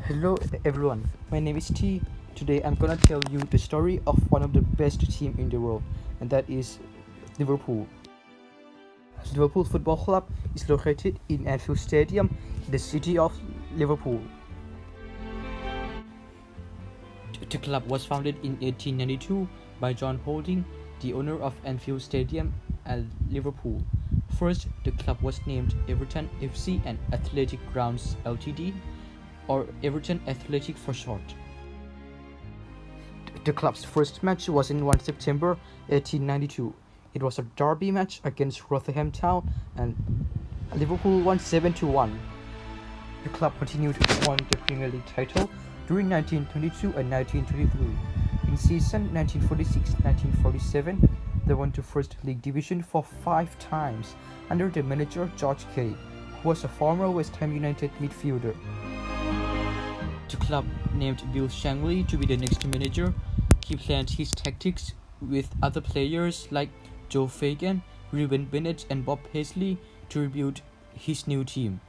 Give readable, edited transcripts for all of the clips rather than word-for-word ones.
Hello everyone, my name is T. Today I'm gonna tell you the story of one of the best teams in the world, and that is Liverpool. Liverpool Football Club is located in Anfield Stadium in the city of Liverpool. The club was founded in 1892 by John Holding, the owner of Anfield Stadium at Liverpool. First, the club was named Everton FC and Athletic Grounds Ltd, or Everton Athletic for short. The club's first match was in 1 September 1892. It was a derby match against Rotherham Town, and Liverpool won 7-1. The club continued to win the Premier League title during 1922 and 1923. In season 1946-1947, they won the First League Division for 5 times under the manager George Kelly, who was a former West Ham United midfielder. The club named Bill Shankly to be the next manager. He planned his tactics with other players like Joe Fagan, Reuben Bennett and Bob Paisley to rebuild his new team.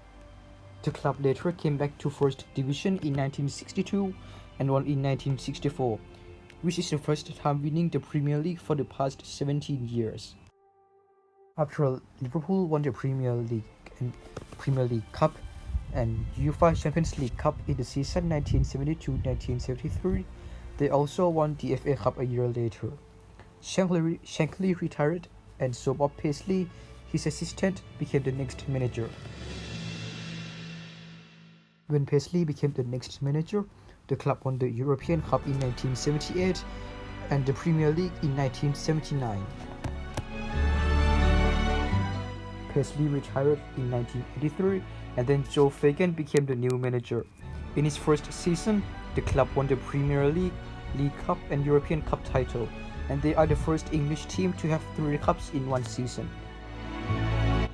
The club later came back to First Division in 1962 and won in 1964, which is the first time winning the Premier League for the past 17 years. After all, Liverpool won the Premier League and Premier League Cup and UEFA Champions League Cup in the season 1972-1973. They also won the FA Cup a year later. Shankly retired, and so Bob Paisley, his assistant, became the next manager. When Paisley became the next manager, the club won the European Cup in 1978 and the Premier League in 1979. Paisley retired in 1983, and then Joe Fagan became the new manager. In his first season, the club won the Premier League, League Cup and European Cup title, and they are the first English team to have 3 cups in one season.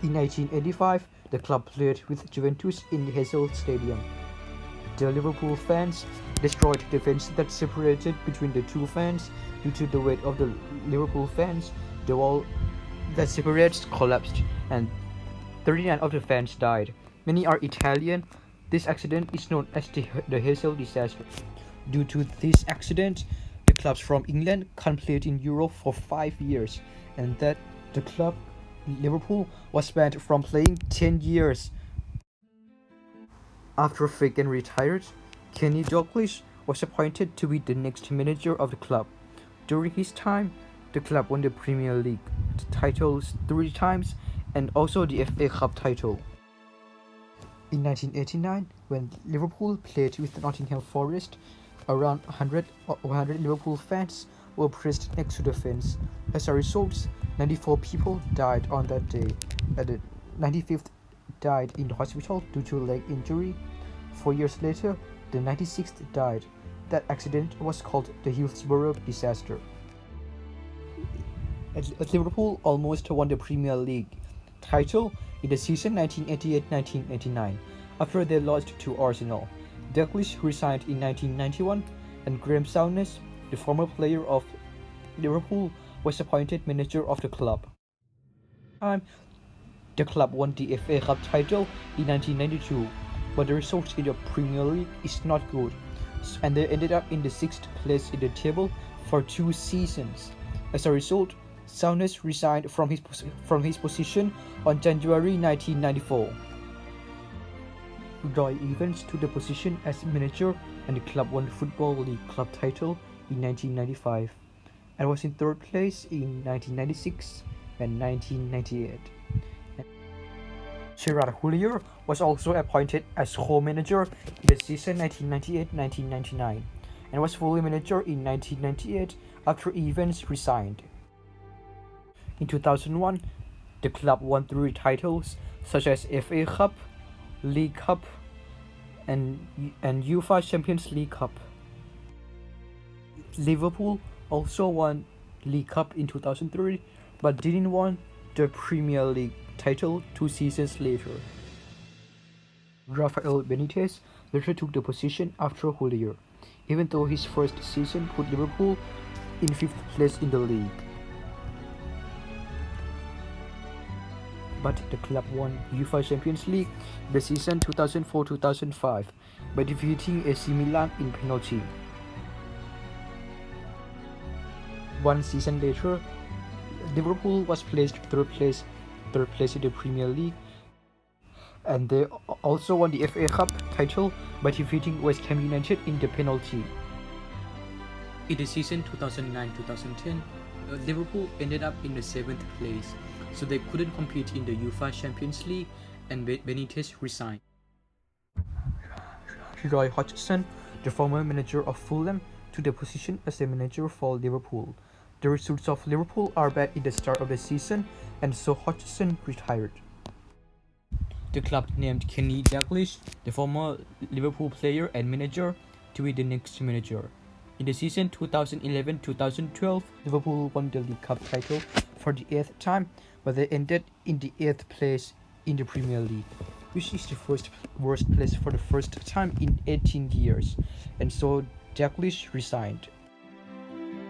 In 1985, the club played with Juventus in the Hazel Stadium. The Liverpool fans destroyed the fence that separated between the two fans. Due to the weight of the Liverpool fans, the wall that separates collapsed, and 39 of the fans died. Many are Italian. This accident is known as the Hazel disaster. Due to this accident, the clubs from England can't play in Europe for 5 years, and that the club Liverpool was banned from playing 10 years. After Fagan retired, Kenny Dalglish was appointed to be the next manager of the club. During his time, the club won the Premier League titles 3 times and also the FA Cup title. In 1989, when Liverpool played with Nottingham Forest, around 100 Liverpool fans were pressed next to the fence. As a result, 94 people died on that day, and the 95th died in the hospital due to leg injury. 4 years later, the 96th died. That accident was called the Hillsborough disaster. Liverpool almost won the Premier League title in the season 1988-1989 after they lost to Arsenal. Dalglish resigned in 1991, and Graham Souness, the former player of Liverpool, was appointed manager of the club. The club won the FA Cup title in 1992, but the result in the Premier League is not good, and they ended up in the 6th place in the table for 2 seasons. As a result, Souness resigned from his position on January 1994. Roy Evans took the position as manager, and the club won the Football League Club title in 1995 and was in 3rd place in 1996 and 1998. Gerard Houllier was also appointed as co-manager in the season 1998-1999 and was fully manager in 1998 after Evans resigned. In 2001, the club won 3 titles such as FA Cup, League Cup, and UEFA Champions League Cup. Liverpool also won League Cup in 2003, but didn't win the Premier League title 2 seasons later. Rafael Benitez later took the position after Houllier, even though his first season put Liverpool in 5th place in the league. But the club won UEFA Champions League the season 2004-2005 by defeating AC Milan in penalty. One season later, Liverpool was placed third place in the Premier League, and they also won the FA Cup title by defeating West Ham United in the penalty. In the season 2009-2010, Liverpool ended up in the 7th place, so they couldn't compete in the UEFA Champions League, and Benitez resigned. Roy Hodgson, the former manager of Fulham, took the position as the manager for Liverpool. The results of Liverpool are bad in the start of the season, and so Hodgson retired. The club named Kenny Dalglish, the former Liverpool player and manager, to be the next manager. In the season 2011-2012, Liverpool won the League Cup title for the 8th time, but they ended in the 8th place in the Premier League, which is the worst place for the first time in 18 years, and so Dalglish resigned.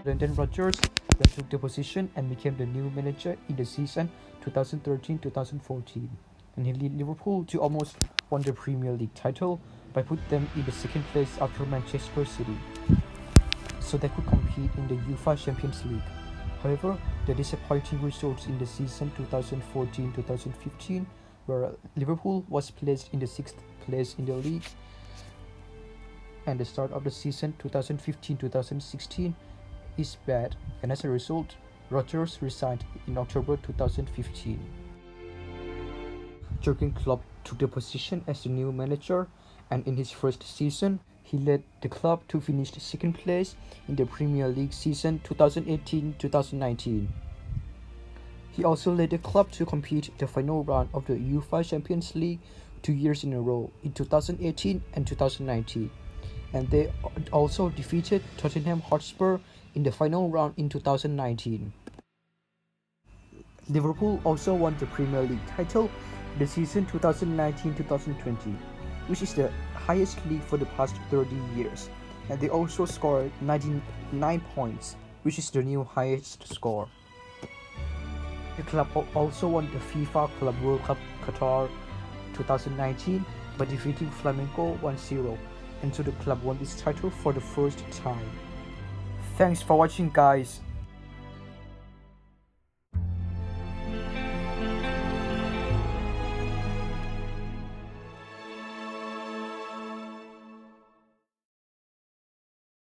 Brendan Rodgers then took the position and became the new manager in the season 2013-2014, and he led Liverpool to almost won the Premier League title by putting them in the 2nd place after Manchester City, so they could compete in the UEFA Champions League. However, the disappointing results in the season 2014-2015, where Liverpool was placed in the 6th place in the league, and the start of the season 2015-2016 is bad, and as a result, Rodgers resigned in October 2015. Jurgen Klopp took the position as the new manager, and in his first season, he led the club to finish 2nd place in the Premier League season 2018-2019. He also led the club to compete the final round of the UEFA Champions League 2 years in a row, in 2018 and 2019, and they also defeated Tottenham Hotspur in the final round in 2019. Liverpool also won the Premier League title in the season 2019-2020, which is the highest league for the past 30 years, and they also scored 99 points, which is the new highest score. The club also won the FIFA Club World Cup Qatar 2019 by defeating Flamengo 1-0, and so the club won this title for the first time. Thanks for watching, guys.